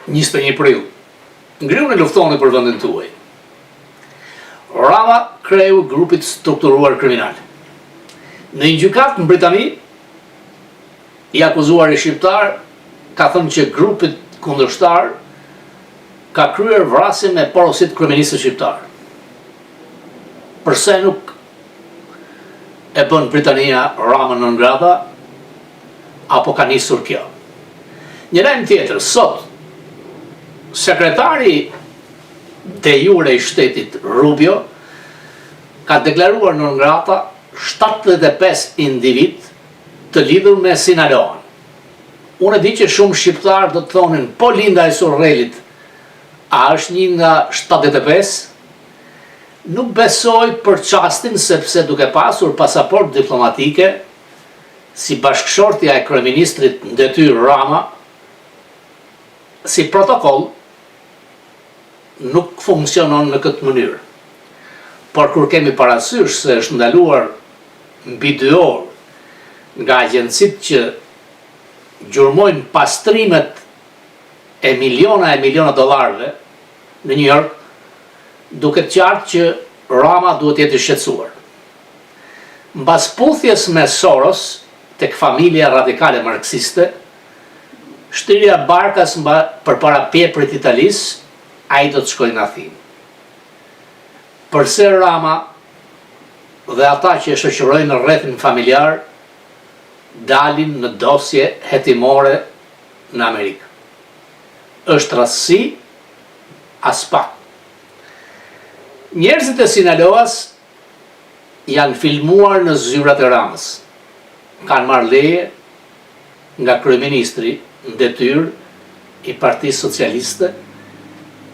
21 prill. Ngriu në luftoni për vendin tuaj. Rama kreu grupit strukturuar kriminal. Në një gjykatë në Britani, i akuzuar i shqiptar ka thënë që grupit kundërshtar ka kryer vrasje me porosit kryeministët shqiptar. Përse nuk e bën Britania Ramën non grata, apo ka nisur kjo? Një lajm tjetër, sot sekretari de jure i shtetit Rubio ka deklaruar non grata 75 individ të lidhur me Sinaloan. Unë e di që shumë shqiptar do të thonin, po Linda e Sorrelit, a është një nga 75? Nuk besoj për çastin, sepse duke pasur pasaport diplomatike, si bashkëshortja e kryeministrit në detyrë Rama, si protokoll, nuk funksionon në këtë mënyrë. Por kur kemi parasysh se është ndaluar mbi 2 orë nga agjencitë që gjurmojnë pastrimet e miliona dollarëve në New York, duket qartë që Rama duhet jetë i shqetësuar. Mbas puthjes me Soros tek familja radikale marksiste, shtirja barkas përpara pjeprit Italisë, ai do të shkojnë në Athinë. Përse Rama dhe ata që e shoqërojnë në rrethin familjar dalin në dosje hetimore në Amerikë? Është rastësi? As pak. Njerëzit e Sinaloas janë filmuar në zyrat e Ramës. Kanë marrë leje nga kryeministri në detyrë i Partisë Socialiste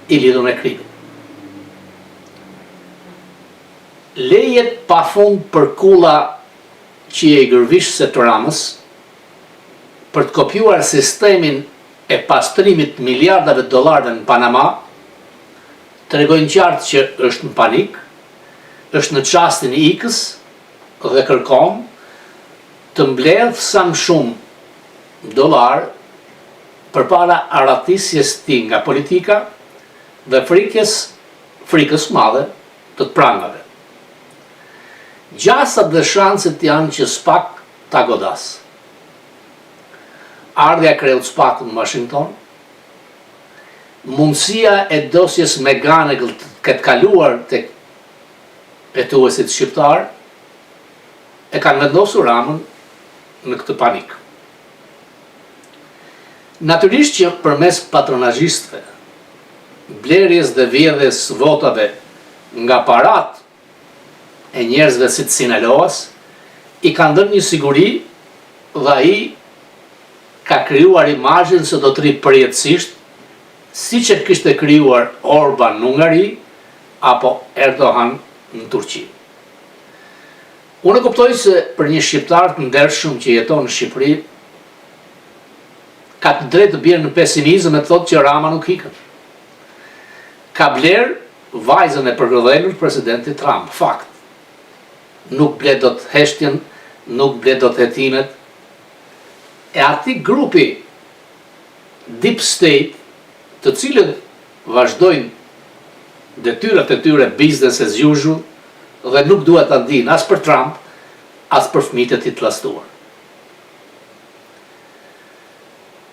i lidhur me krimin. Lejet pafund për kulla që i gërvishëse të Ramës për të kopjuar sistemin e pastrimit miliardave dollarëve në Panama, tregojnë qartë që është në panik, është në çastin e ikës dhe kërkon të mbledh sa më shumë dollar përpara aratisjes ti nga politika dhe frikës madhe të prangave. Gjasat dhe shanset janë që SPAC ta godas. Ardhja kreu SPAC në Washington, mundësia e dosjes Megane këtë kaluar të hetuesit shqiptar, e kanë vendosur Ramën në këtë panik. Natyrisht që përmes patronazhistëve, blerjes dhe vjedhjes votave nga parat e njerëzve si të Sinaloas, i kanë dhënë një siguri dhe ai ka krijuar imazhin se do të rri përjetësisht, siç e kishte krijuar Orban në Hungari apo Erdogan në Turqi. Unë kuptoj se për një shqiptar të ndershëm që jeton në Shqipëri, ka të drejtë të bjerë në pesimizëm e të thotë që Rama nuk ikën. Ka bler vajzën e përgëdhelur presidenti Trump, fakt. Nuk ble do të heshtjen, nuk ble do të hetimet. E ati grupi Deep State, të cilët vazhdojnë detyrat e tyre business as usual, dhe nuk duhet ta dinë as për Trump, as për fëmijët e tij të llastuar.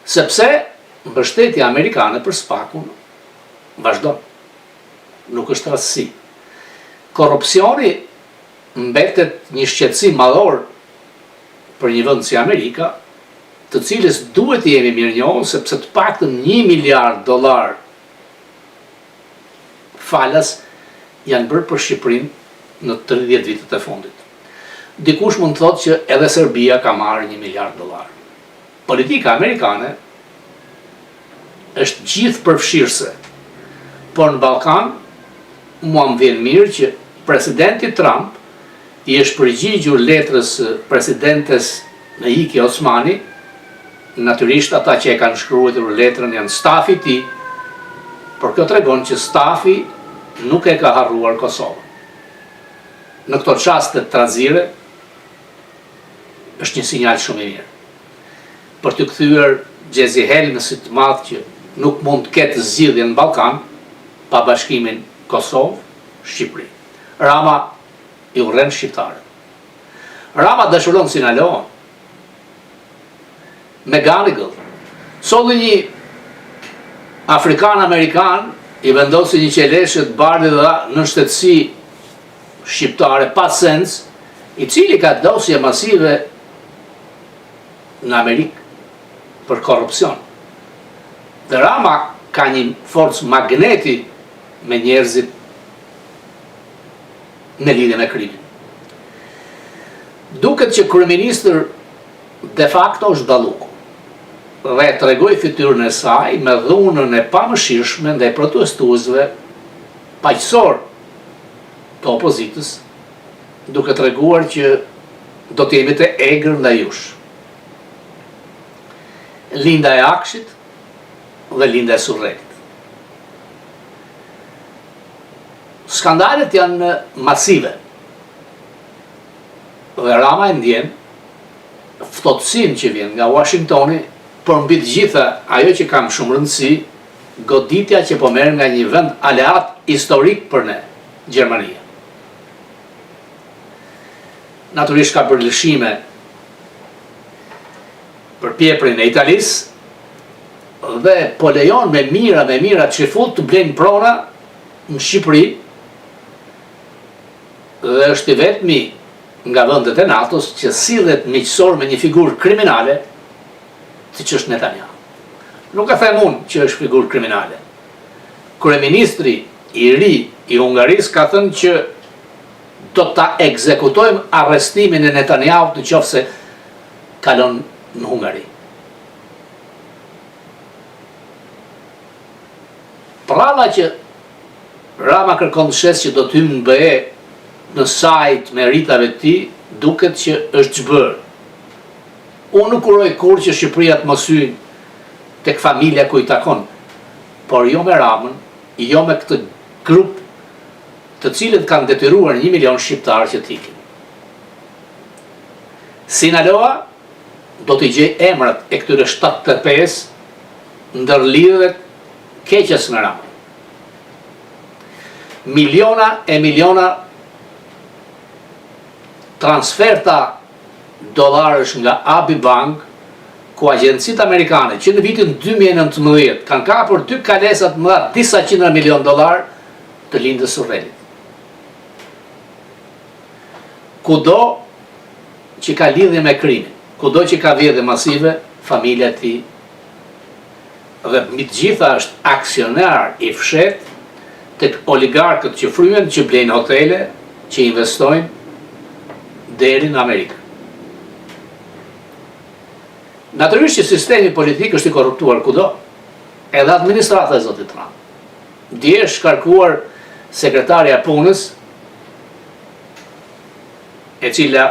Sepse mbështetja amerikane për SPAC-un vazhdon. Nuk është rastësi. Korrupsioni mbetet një shqetësim madhor për një vend si Amerika, të cilës duhet të jemi mirënjohur, sepse të paktën $1 miliard falas janë bërë për Shqipërinë në 30 vitet e fundit. Dikush mund të thotë që edhe Serbia ka marrë $1 miliard. Politika amerikane është gjithë përfshirëse, por në Ballkan mua më vjen mirë që presidenti Trump i është përgjigjur letrës presidentes në Iki Osmani. Natyrisht ata që e kanë shkruar letrën janë stafi i tij, por kjo tregon që stafi nuk e ka harruar Kosovën. Në këto çaste trazire është një sinjal shumë i mirë. Për të kthyer Xhezi Helmësit të madh që nuk mund të ketë zgjidhje në Ballkan pa bashkimin Kosovë-Shqipëri. Rama i urren shqiptarët. Rama dëshiron Sinaloa, McGonigal. Solli një Afrikan-Amerikan i vendosi një qeleshe të bardhë dhe në shtetësi shqiptare pa sens, i cili ka dosje masive në Amerikë për korrupsion. Dhe Rama ka një forcë magneti me njerëzit në lidhje me krimin. Duket që kryeministër de facto është Dalluku dhe tregoi fytyrën e saj me dhunën e pamëshirshme ndaj protestuesve paqësor të opozitës, duke treguar që do të jemi të egër ndaj jush. Linda e Akshit dhe Linda e Surrekit. Skandalet janë masive dhe Rama e ndjen ftohtësinë që vjen nga Washingtoni, por mbi të gjitha ajo që kam shumë rëndësi, goditja që po merr nga një vend aleat historik për ne, Gjermania. Natyrisht ka bërë lëshime për pjeprin e Italisë dhe po lejon me mira çifut të blejnë prona në Shqipëri dhe është i vetmi nga vendet e NATO-s që sillet miqësor me një figurë kriminale, siç është Netanyahu. Nuk e them unë që është figurë kriminale. Kryeministri i ri i Hungarisë ka thënë që do ta ekzekutojmë arrestimin e Netanyahut nëse kalon në Hungari. Pralla që Rama kërkon shes që do të hyjë në BE në sajt me ritave të tij, duket që është çbër. Unë nuk uroj kur që Shqipëria të mos hyjë tek familja ku i takon, por jo me Ramën, jo me këtë grup të cilët kanë detyruar 1 milion shqiptarë që t'ikin. Sinaloa do t'i gjej emrat e këtyre 75 ndër lidhjet keqes me Ramën. Miliona e miliona transferta dollarësh nga Abi Bank, ku agjencitë amerikane që në vitin 2019 kanë kapur 2 kalesa të mëdha disa qindra milion dollar të lindës Surrelit. Kudo që ka lidhje me krimin, kudo që ka vjedhje masive, familja e tij dhe mbi të gjitha është aksionar i fshet tek oligarkët që fryen, që blejnë hotele, që investojnë deri në Amerikë. Natyrisht që sistemi politik është i korruptuar kudo, edhe administrata e zotit Trump. Dje është shkarkuar sekretarja e punës, e cila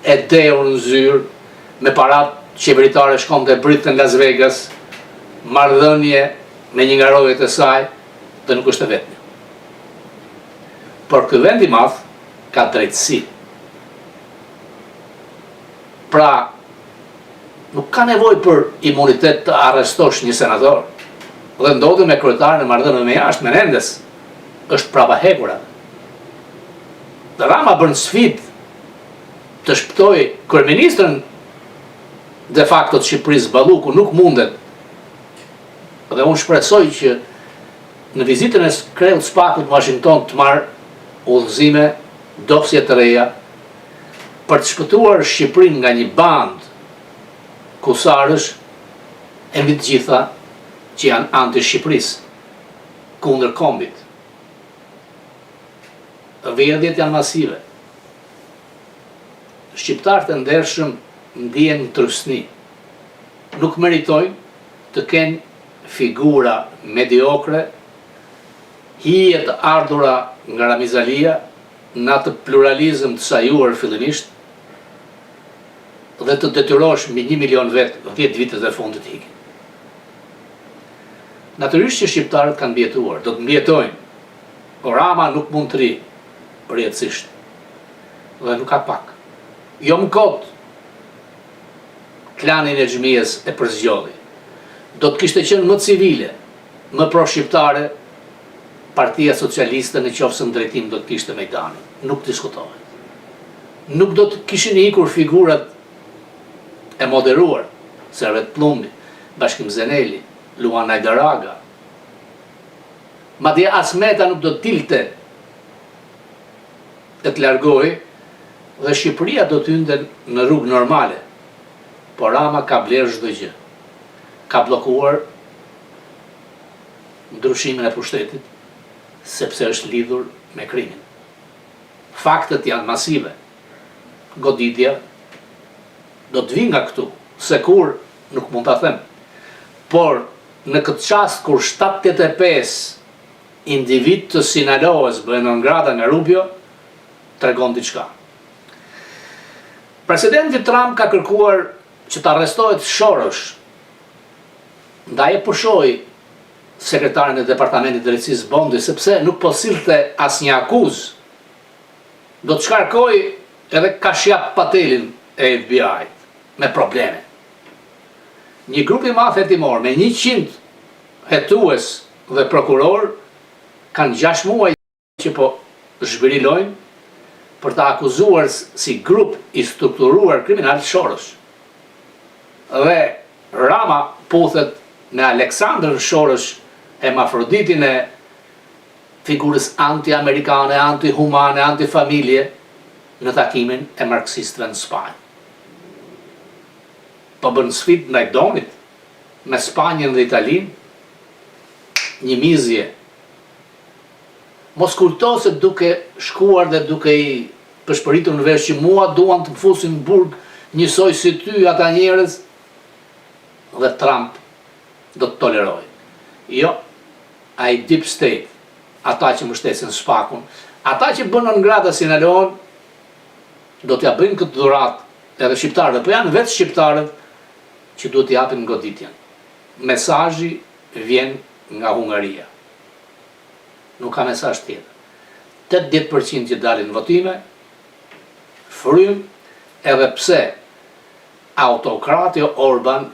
e deur në zyrë, me parat qeveritare shkonte britë në Las Vegas, marrëdhënie me një nga rojet e saj, dhe nuk është e vetmi. Por ky vend i madh ka drejtësi. Pra, nuk ka nevojë për imunitet të arrestosh një senator. Dhe ndodhi me kryetarin e marrëdhënieve me jashtë Menendez, është prapa hekura. Dhe Rama bën sfidë të shpëtoj kryeministrin de facto të Shqipërisë, Balluku, nuk mundet. Dhe unë shpresoj që në vizitën e krejut Spakut në Washington të marrë udhëzime, dosje të reja, për të shpëtuar Shqipërinë nga një band kusarësh e mbi të gjitha që janë anti-Shqipërisë, kundër kombit. Vjedhjet janë masive. Shqiptarët e ndershëm ndihen në trusni. Nuk meritojnë të kenë figura mediokre, hije të ardhura nga ramizalia, në atë pluralizëm të sajuar fillimisht, dhe të detyrosh mbi 1 milion vetë 10 vitet e fundit ikin. Natyrisht që shqiptarët kanë mbjetuar, do të mbjetojnë, por Rama nuk mund të ri përjetësisht, dhe nuk ka pak. Jo më kot, klanin e xhmijes e përzgjodhi. Do të kishte qenë më civile, më pro-shqiptare, Partia Socialiste në qoftë se në drejtim do të kishte Mejdanin. Nuk diskutohet. Nuk do të kishin ikur figurat e moderuar, Servet Plumbi, Bashkim Zeneli, Luan Ajdaraga. Madje as Meta nuk do të dilte e të largoj dhe Shqipëria do të hynte në rrugë normale. Por Rama ka blerë çdo gjë. Ka bllokuar ndryshimin e pushtetit sepse është lidhur me krimin. Faktet janë masive. Goditja do të vi nga këtu, se kur nuk mund ta them. Por në këtë çast kur 785 individ të Sinaloës bëhen nëngrata nga Rubio, tregon diçka. Presidenti Trump ka kërkuar që të arrestohet Soros, ndaj e pushoi sekretarin e Departamentit Drejtësisë Bondi, sepse nuk po sillte asnjë akuzë. Do të shkarkoj edhe Kashjap Patelin e FBI-t me probleme. Një grup i madh hetimor me 100 hetues dhe prokuror kanë 6 muaj që po zhvilojnë për ta akuzuar si grup i strukturuar kriminal Soros. Dhe Rama puthet me Aleksandr Soros, hermafroditin e figurës anti-amerikane, anti-humane, anti-familje në takimin e marksistëve në Spanjë. Po bën sfidë ndaj Donit me Spanjën dhe Italinë, një mizje. Mos kulto se duke shkuar dhe duke i përshpëritur në vesh që mua duan të më fusin në burg njësoj si ty ata njerëz, dhe Trump do të toleroj. Jo, ai deep state, ata që mbështesin Spakun, ata që bënën ngrata Sinaloën, do t'ja bëjnë këtë dhuratë edhe shqiptarëve, po janë vetë shqiptarët që duhet t'i japin goditjen. Mesazhi vjen nga Hungaria. Nuk ka mesazh tjetër. 80% që dalin në votime, frym, edhe pse autokrati Orban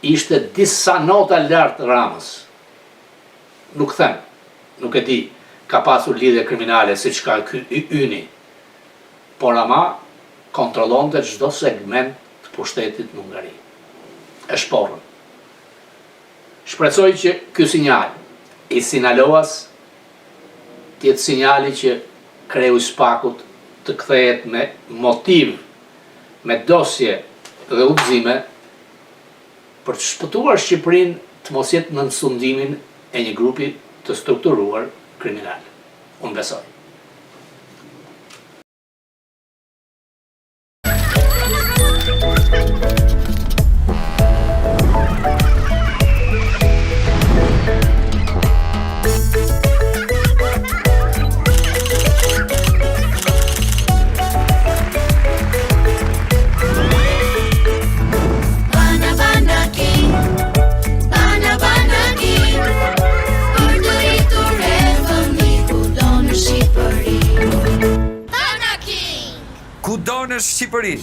ishte disa nota lartë Ramës. Nuk them, nuk e di, ka pasur lidhje kriminale si që ka ky Yni, por ama kontrollonte çdo segment të pushtetit në Hungari. E shporën. Shpresoj që ky sinjal i Sinaloas tjetë sinjali që kreu i Spakut të kthehet me motiv, me dosje dhe udhëzime për të shpëtuar Shqipërinë të mos jetë në sundimin e një grupi të strukturuar kriminal. Unë besoj. Kudo në Shqipëri.